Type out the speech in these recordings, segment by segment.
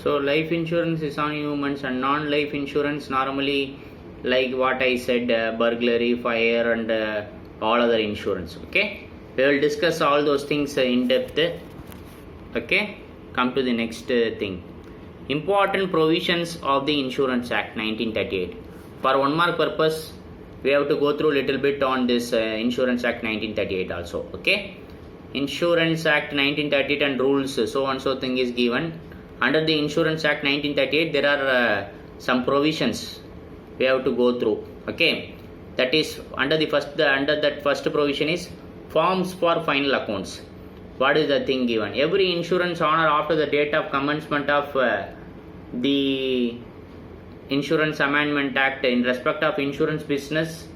So life insurance is on humans, and non-life insurance normally like what I said, burglary, fire, and all other insurance. Okay, we will discuss all those things in depth. Okay, come to the next thing. Important provisions of the Insurance Act 1938. For 1 mark purpose, we have to go through a little bit on this Insurance Act 1938 also. Okay, Insurance Act 1938 and rules, so and so thing is given. Under the Insurance Act 1938, there are some provisions we have to go through. Okay, that is under that first provision is forms for final accounts. What is the thing given? Every insurance owner after the date of commencement of the Insurance Amendment Act in respect of insurance business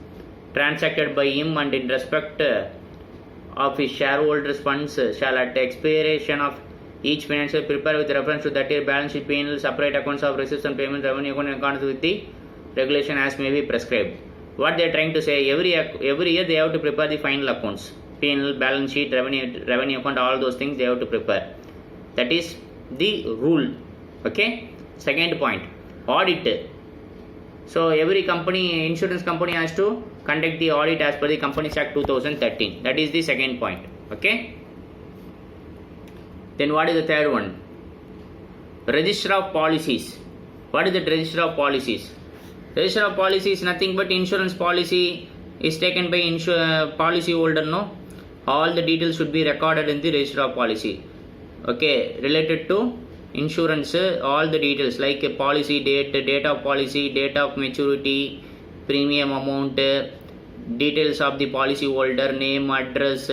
transacted by him and in respect of his shareholders' funds shall at the expiration of each financial prepare with reference to that year balance sheet, P&L, separate accounts of receipts and payments, revenue account in accordance with the regulation as may be prescribed. What they are trying to say, every year they have to prepare the final accounts, P&L, balance sheet, revenue account, all those things they have to prepare. That is the rule. Okay. Second point, audit. So every company, insurance company has to conduct the audit as per the Companies Act 2013. That is the second point. Okay. Then what is the third one? Register of policies. What is the register of policies? Register of policy is nothing but insurance policy is taken by policy holder. No, all the details should be recorded in the register of policy. Okay, related to insurance, all the details like a policy date of policy, date of maturity, premium amount, details of the policy holder, name, address,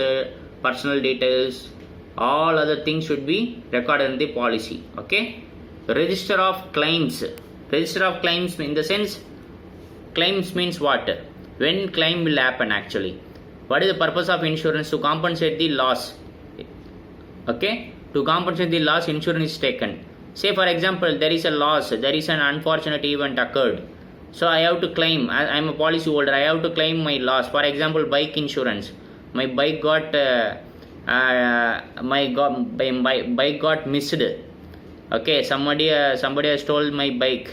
personal details, all other things should be recorded in the policy. Okay. Register of claims. Register of claims in the sense, claims means what? When claim will happen actually. What is the purpose of insurance? To compensate the loss. Okay. To compensate the loss, insurance is taken. Say for example, there is a loss, there is an unfortunate event occurred. So I have to claim, I am a policy holder, I have to claim my loss. For example, bike insurance. My bike got bike got missed. Okay, somebody has stole my bike,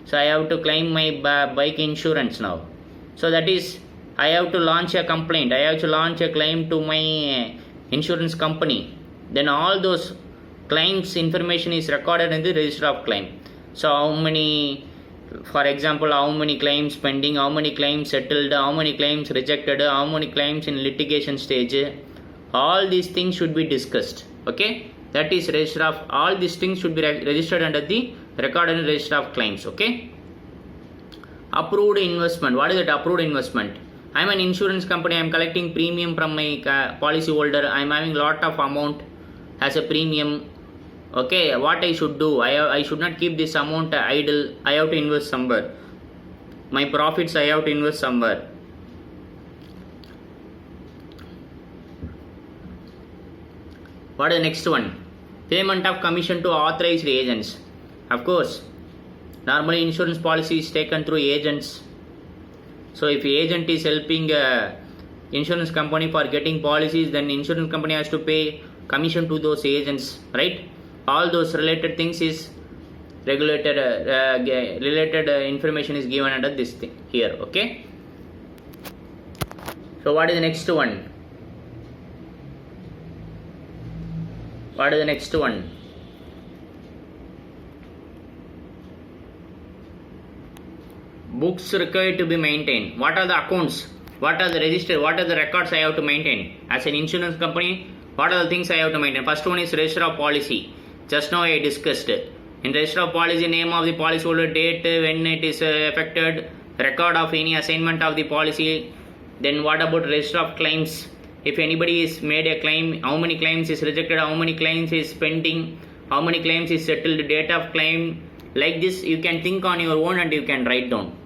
so I have to claim my bike insurance now. So that is, I have to launch a complaint, I have to launch a claim to my insurance company. Then all those claims information is recorded in the register of claim. So how many, for example, how many claims pending, how many claims settled, how many claims rejected, how many claims in litigation stage, all these things should be discussed. Okay, that is register of, all these things should be registered under the recorded register of claims. Okay. Approved investment. What is it? Approved investment. I am an insurance company, I am collecting premium from my policy holder, I am having lot of amount as a premium. Okay, what I should do? I should not keep this amount idle, I have to invest somewhere. My profits I have to invest somewhere. What is the next one? Payment of commission to authorized agents. Of course, normally insurance policy is taken through agents. So if agent is helping insurance company for getting policies, then insurance company has to pay commission to those agents, right? All those related things is regulated, related information is given under this thing here. Okay. So what is the next one? What is the next one? Books required to be maintained. What are the accounts? What are the register? What are the records I have to maintain? As an insurance company, what are the things I have to maintain? First one is register of policy. Just now I discussed. In register of policy, name of the policyholder, date, when it is effected, record of any assignment of the policy. Then what about register of claims? If anybody is made a claim, how many claims is rejected, how many claims is pending, how many claims is settled, date of claim. Like this, you can think on your own and you can write down.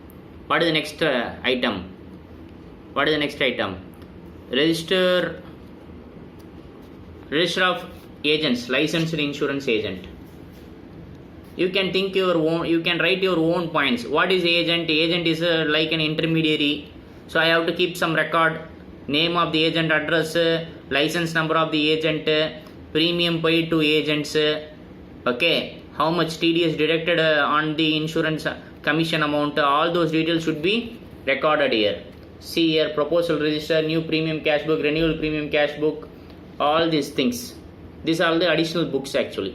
What is the next item? What is the next item? Register of agents, licensed insurance agent. You can think your own, you can write your own points. What is agent? Agent is like an intermediary. So I have to keep some record. Name of the agent, address, license number of the agent, premium paid to agents. Okay, how much TDS deducted on the insurance commission amount, all those details should be recorded here. See here, proposal register, new premium cash book, renewal premium cash book, all these things. These are the additional books actually.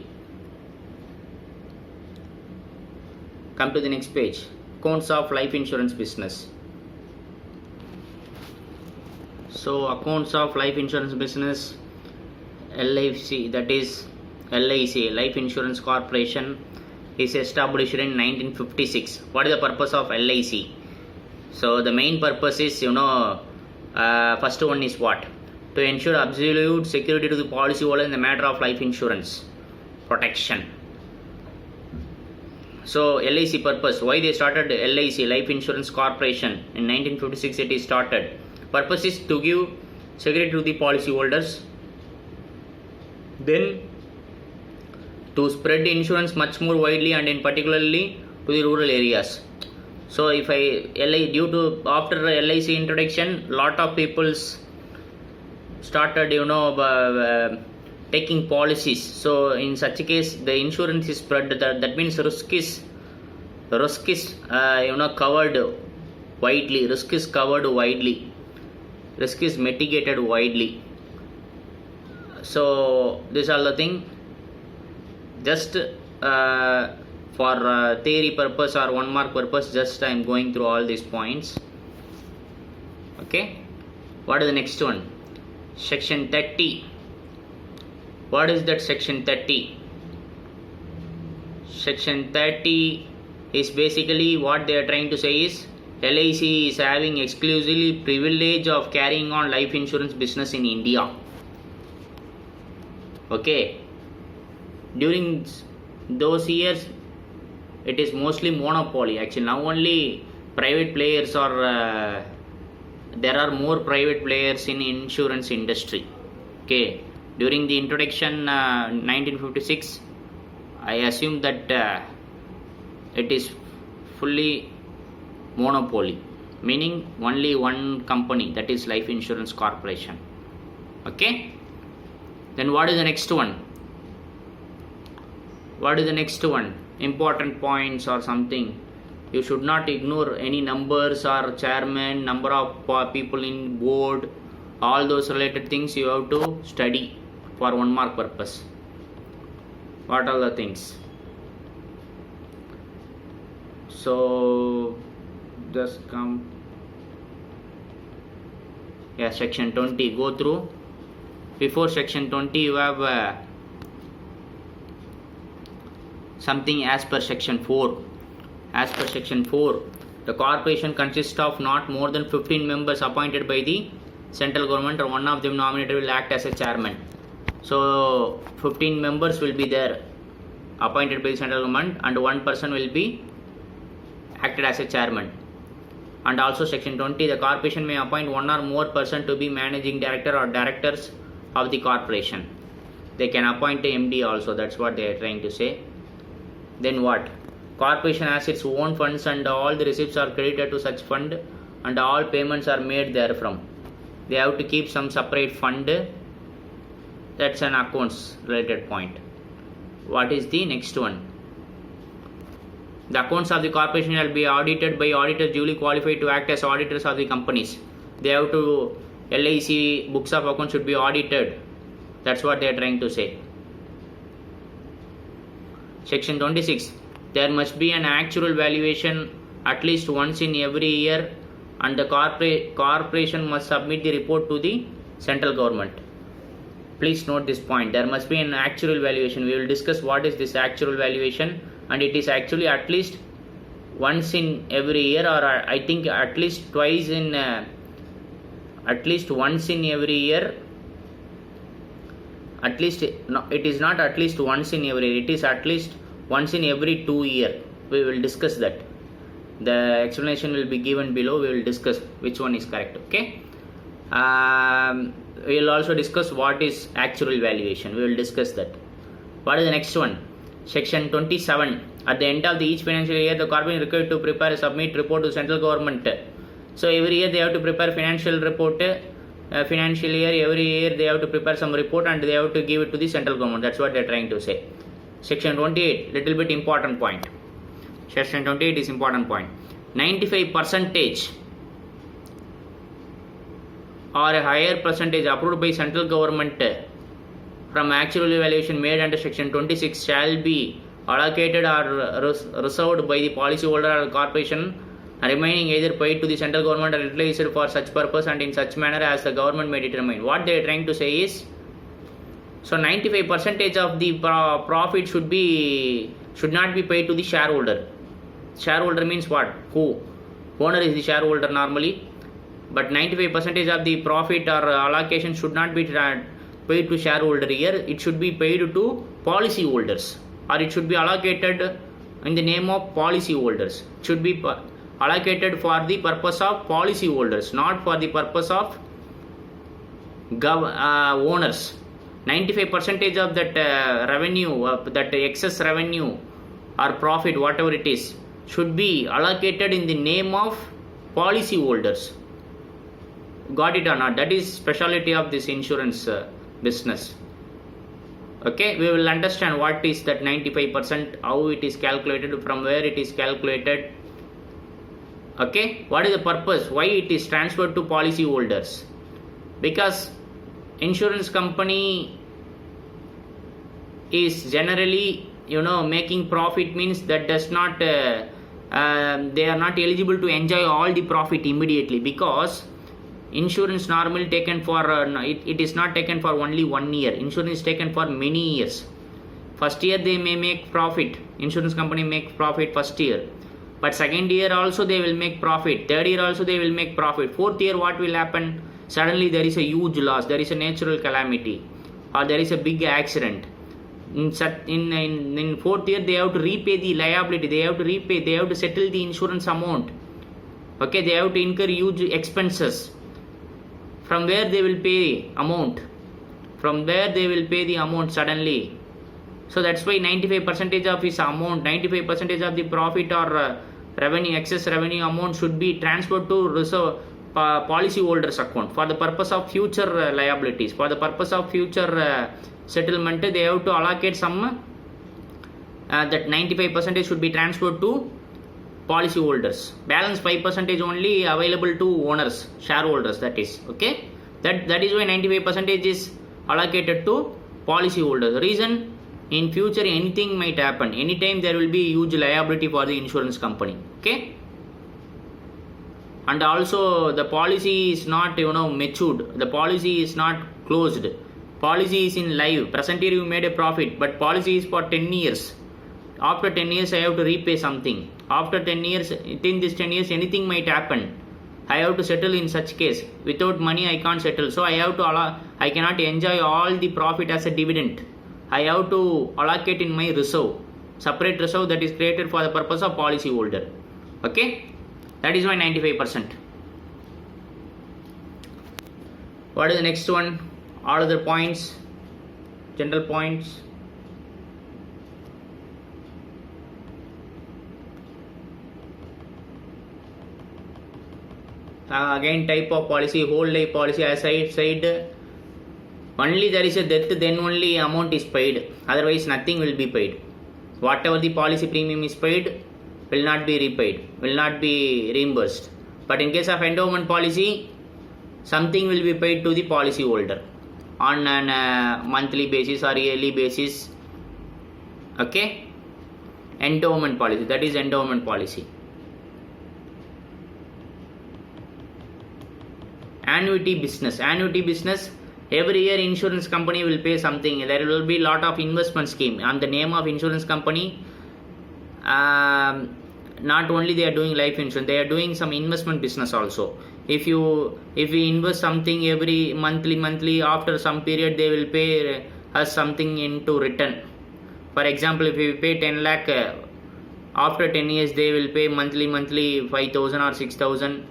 Come to the next page. Accounts of life insurance business. So accounts of life insurance business, LIC, that is LIC, Life Insurance Corporation, is established in 1956. What is the purpose of LIC? So the main purpose is, first one is what? To ensure absolute security to the policyholder in the matter of life insurance protection. So LIC purpose, why they started LIC, Life Insurance Corporation, in 1956 it is started. Purpose is to give security to the policyholders, then to spread insurance much more widely and in particularly to the rural areas. So if due to after LIC introduction, lot of people started taking policies. So in such a case the insurance is spread, that means risk is covered widely, risk is covered widely, risk is mitigated widely. So these are the thing. Just for theory purpose or 1 mark purpose, just I am going through all these points. Okay, what is the next one? Section 30. What is that section 30? Section 30 is basically what they are trying to say is LIC is having exclusively privilege of carrying on life insurance business in India. Okay, during those years it is mostly monopoly. Actually now only private players are there are more private players in insurance industry. Okay, during the introduction 1956, I assume that it is fully monopoly, meaning only one company, that is Life Insurance Corporation. Okay, then what is the next one? What is the next one? Important points or something. You should not ignore any numbers or chairman, number of people in board, all those related things you have to study for 1 mark purpose. What are the things? So just come. Yeah, section 20, go through. Before section 20 you have something as per section 4. As per section 4, the corporation consists of not more than 15 members appointed by the central government, or one of them nominated will act as a chairman. So 15 members will be there appointed by the central government, and one person will be acted as a chairman. And also section 20, the corporation may appoint one or more person to be managing director or directors of the corporation. They can appoint a MD also, that's what they are trying to say. Then what? Corporation has its own funds and all the receipts are credited to such fund and all payments are made therefrom. They have to keep some separate fund. That's an accounts related point. What is the next one? The accounts of the corporation shall be audited by auditors duly qualified to act as auditors of the companies. They have to, LIC books of accounts should be audited. That's what they are trying to say. Section 26. There must be an actual valuation at least once in every year, and the corporation must submit the report to the central government. Please note this point. There must be an actual valuation. We will discuss what is this actual valuation, and it is actually at least once in every year, or I think at least twice in at least once in every year. At least no, it is not at least once in every year, it is at least once in every 2 years. We will discuss that. The explanation will be given below. We will discuss which one is correct. Okay, we will also discuss what is actual valuation. We will discuss that. What is the next one? Section 27. At the end of each financial year, the corporation is required to prepare a submit report to central government. So every year they have to prepare financial report. Financial year, every year they have to prepare some report and they have to give it to the central government. That's what they are trying to say. Section 28, little bit important point. Section 28 is important point. 95% or a higher percentage approved by central government from actual evaluation made under Section 26 shall be allocated or reserved by the policyholder or corporation, remaining either paid to the central government or utilized for such purpose and in such manner as the government may determine. What they are trying to say is, so 95% of the profit should not be paid to the shareholder. Shareholder means what? Who? Owner is the shareholder normally, but 95% of the profit or allocation should not be paid to shareholder. Here it should be paid to policy holders, or it should be allocated in the name of policy holders. It should be allocated for the purpose of policy holders, not for the purpose of owners. 95% of that revenue, that excess revenue or profit, whatever it is, should be allocated in the name of policy holders. Got it or not? That is specialty of this insurance business. Okay, we will understand what is that 95%, how it is calculated, from where it is calculated. Okay, what is the purpose, why it is transferred to policy holders? Because insurance company is generally, making profit, means that does not they are not eligible to enjoy all the profit immediately, because insurance normally taken for it is not taken for only 1 year. Insurance is taken for many years. First year they may make profit, insurance company make profit first year, but second year also they will make profit, third year also they will make profit, fourth year what will happen? Suddenly there is a huge loss, there is a natural calamity, or there is a big accident. In fourth year they have to repay the liability, they have to settle the insurance amount. Okay, they have to incur huge expenses. From where they will pay amount? From where they will pay the amount suddenly? So that's why 95% of his amount, 95% of the profit or revenue, excess revenue amount should be transferred to reserve policy holders account for the purpose of future liabilities, for the purpose of future settlement. They have to allocate some, that 95% should be transferred to policy holders. Balance 5% only available to owners, shareholders, that is. Okay, that is why 95% is allocated to policy holders. Reason, in future anything might happen, anytime there will be huge liability for the insurance company. Okay, and also the policy is not matured, the policy is not closed, policy is in live. Present year you made a profit, but policy is for 10 years. After 10 years I have to repay something. After 10 years, within this 10 years anything might happen, I have to settle. In such case, without money I can't settle, so I cannot enjoy all the profit as a dividend. I have to allocate in my reserve, separate reserve that is created for the purpose of policy holder. Okay, that is why 95%. What is the next one? All other points, general points. Again, type of policy, whole life policy, as I said, only there is a death, then only amount is paid, otherwise nothing will be paid. Whatever the policy premium is paid will not be repaid, will not be reimbursed. But in case of endowment policy, something will be paid to the policy holder on a monthly basis or yearly basis. Okay, endowment policy, that is endowment policy. Annuity business, every year insurance company will pay something. There will be lot of investment scheme on the name of insurance company. Not only they are doing life insurance, they are doing some investment business also. If you invest something every monthly, after some period they will pay us something into return. For example, if you pay 10 lakh, after 10 years they will pay monthly 5,000 or 6,000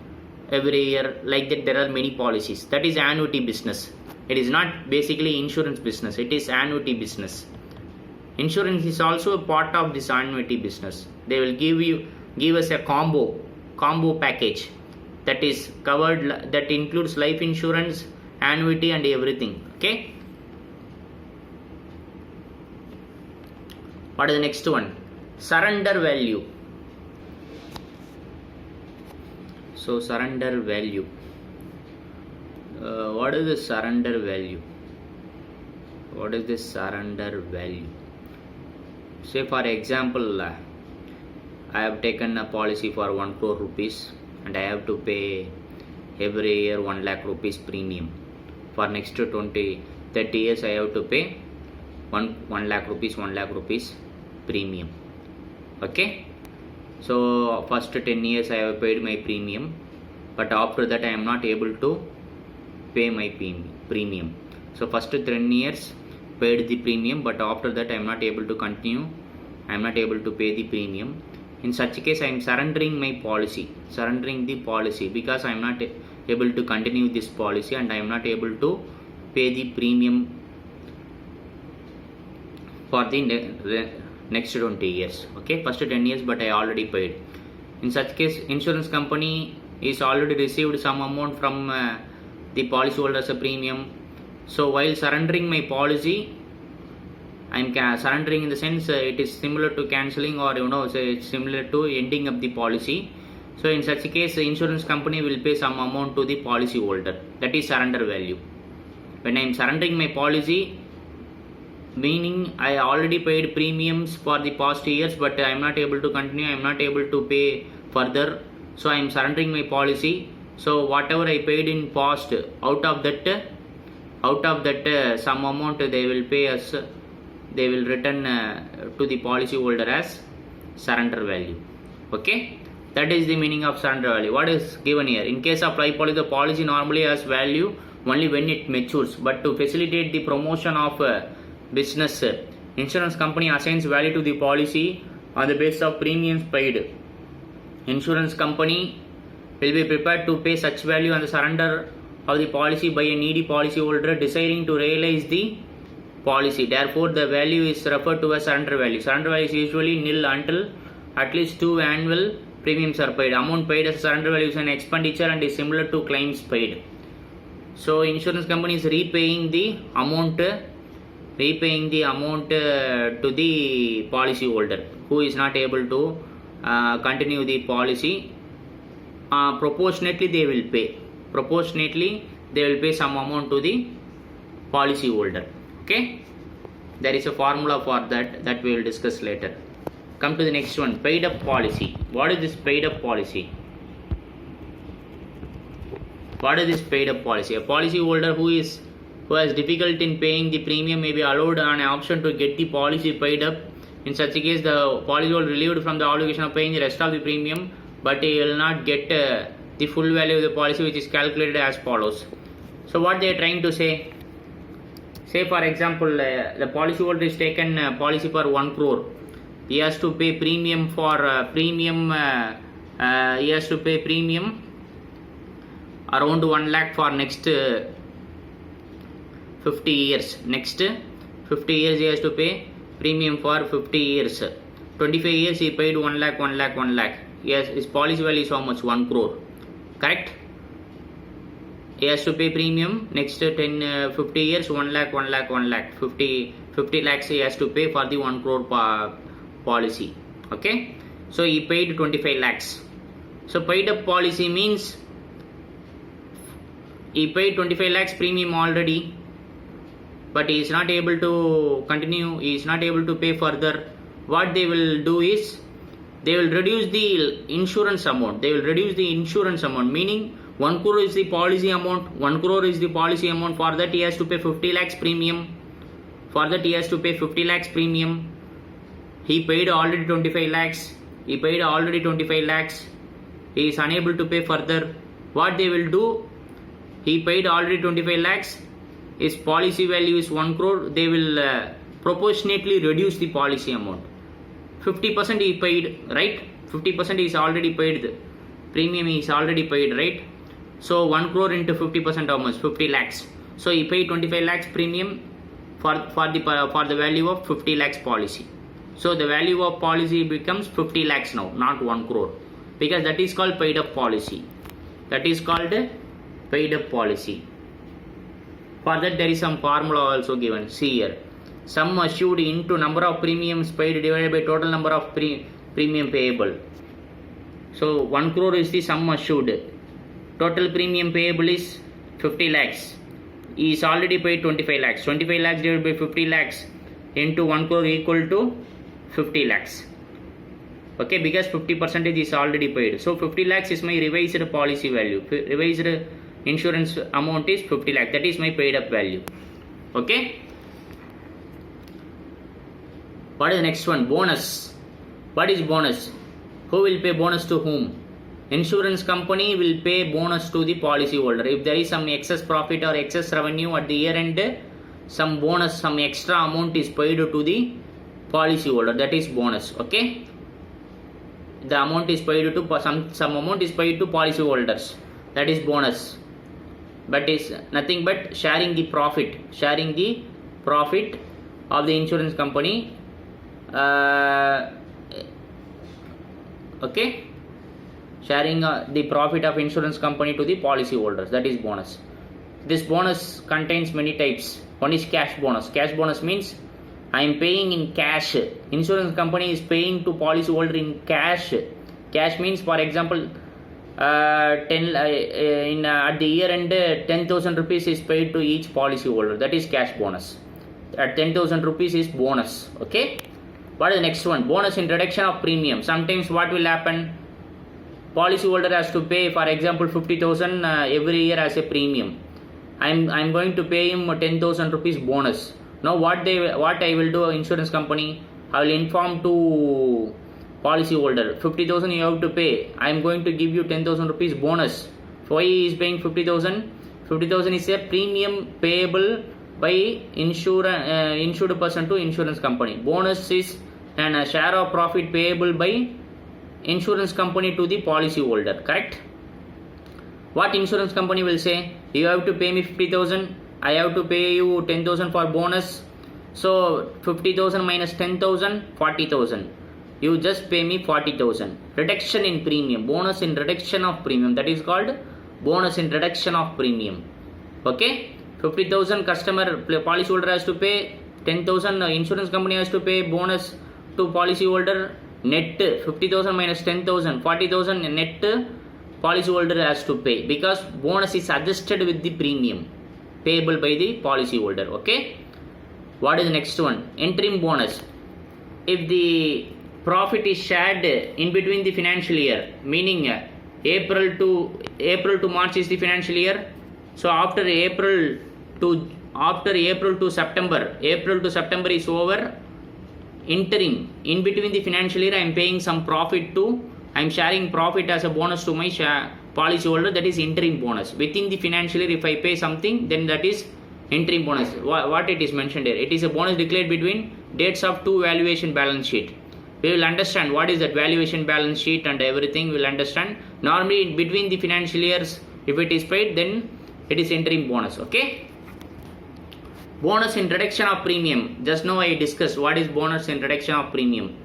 every year. Like that, there are many policies. That is annuity business. It is not basically insurance business, it is annuity business. Insurance is also a part of this annuity business. They will give us a combo package that is covered, that includes life insurance, annuity and everything. Okay, What is the next one? Surrender value. So surrender value. What is the surrender value? What is this surrender value? Say for example, I have taken a policy for 1 crore rupees and I have to pay every year 1 lakh rupees premium. For next 30 years I have to pay 1 lakh rupees premium. Okay. So first 10 years I have paid my premium, but after that I am not able to pay my premium. So first 10 years paid the premium, but after that I am not able to continue. I am not able to pay the premium. In such case I am surrendering the policy because I am not able to continue this policy and I am not able to pay the premium for the next 20 years. Okay, first 10 years but I already paid. In such case insurance company is already received some amount from the policyholder as a premium. So while surrendering my policy, I am surrendering in the sense it is similar to cancelling, or it's similar to ending up the policy. So in such a case the insurance company will pay some amount to the policyholder. That is surrender value. When I am surrendering my policy, meaning I already paid premiums for the past years but I am not able to continue, I am not able to pay further, so I am surrendering my policy. So whatever I paid in past, out of that some amount they will pay us, they will return to the policyholder as surrender value. Okay, that is the meaning of surrender value. What is given here? In case of life policy, the policy normally has value only when it matures, but to facilitate the promotion of business, insurance company assigns value to the policy on the basis of premiums paid. Insurance company will be prepared to pay such value on the surrender of the policy by a needy policyholder desiring to realize the policy. Therefore, the value is referred to as surrender value. Surrender value is usually nil until at least 2 annual premiums are paid. Amount paid as surrender value is an expenditure and is similar to claims paid. So, insurance company is repaying the amount to the policyholder who is not able to continue the policy. Proportionately they will pay some amount to the policyholder. Okay, there is a formula for that we will discuss later. Come to the next one, paid up policy. What is this paid up policy? What is this paid up policy? A policyholder who has difficulty in paying the premium may be allowed an option to get the policy paid up. In such a case, the policyholder relieved from the obligation of paying the rest of the premium, but he will not get the full value of the policy, which is calculated as follows. So what they are trying to say? Say for example, the policyholder is taken policy for 1 crore. He has to pay premium for he has to pay premium around 1 lakh for next 50 years. Next 50 years he has to pay premium for 50 years. 25 years he paid 1 lakh. Yes, his policy value is how much? 1 crore. Correct? He has to pay premium next 50 years 1 lakh. 50 lakhs he has to pay for the 1 crore policy. Okay? So he paid 25 lakhs. So paid up policy means he paid 25 lakhs premium already, but he is not able to continue, he is not able to pay further. What they will do is, they will reduce the insurance amount. Meaning 1 crore is the policy amount. 1 crore is the policy amount. For that he has to pay 50 lakhs premium. He paid already 25 lakhs. He is unable to pay further. What they will do? He paid already 25 lakhs. His policy value is 1 crore. They will proportionately reduce the policy amount. 50% he paid, right? 50% is already paid. The premium is already paid, right? So 1 crore into 50% how much? 50 lakhs. So he paid 25 lakhs premium for the value of 50 lakhs policy. So the value of policy becomes 50 lakhs now, not 1 crore, because that is called paid up policy. For that there is some formula also given. See here. sum assured into number of premiums paid divided by total number of premium payable. So 1 crore is the sum assured. Total premium payable is 50 lakhs. He is already paid 25 lakhs. 25 lakhs divided by 50 lakhs into 1 crore equal to 50 lakhs. Okay, because 50% is already paid. So 50 lakhs is my revised policy value. Revised insurance amount is 50 lakhs. That is my paid up value. Okay. What is the next one? Bonus. What is bonus? Who will pay bonus to whom? Insurance company will pay bonus to the policy holder. If there is some excess profit or excess revenue at the year end, some bonus, some extra amount is paid to the policy holder. That is bonus. Okay. The amount is paid to some amount is paid to policy holders. That is bonus. But is nothing but sharing the profit of the insurance company. Okay, sharing the profit of insurance company to the policy holders. That is bonus. This bonus contains many types. One is cash bonus. Cash bonus means I am paying in cash. Insurance company is paying to policy holder in cash. Cash means, for example, at the year end 10,000 rupees is paid to each policy holder. That is cash bonus. At 10,000 rupees is bonus. Okay. What is the next one? Bonus in reduction of premium. Sometimes what will happen? Policy holder has to pay, for example, 50,000 every year as a premium. I'm going to pay him 10,000 rupees bonus. Now what I will do, insurance company, I will inform to policy holder, 50,000 you have to pay. I am going to give you 10,000 rupees bonus. Why he is paying 50,000? 50,000 is a premium payable by insured person to insurance company. Bonus is a share of profit payable by insurance company to the policy holder. Correct? What insurance company will say? You have to pay me 50,000. I have to pay you 10,000 for bonus. So 50,000 minus 10,000, 40,000. You just pay me 40,000. Reduction in premium. Bonus in reduction of premium. That is called bonus in reduction of premium. Okay. 50,000 customer policy holder has to pay. 10,000 insurance company has to pay bonus to policy holder. Net 50,000 minus 10,000, 40,000 net policy holder has to pay, because bonus is adjusted with the premium payable by the policy holder. Okay. What is the next one? Interim bonus. If the profit is shared in between the financial year, meaning April to March is the financial year. So after April to September is over. Interim, in between the financial year, I am paying some profit I am sharing profit as a bonus to my policy holder. That is interim bonus. Within the financial year, if I pay something, then that is interim bonus. What it is mentioned here? It is a bonus declared between dates of two valuation balance sheet. We will understand what is that valuation balance sheet and everything. We will understand. Normally, between the financial years, if it is paid, then it is interim bonus. Okay. Bonus in reduction of premium. Just now I discussed what is bonus in reduction of premium.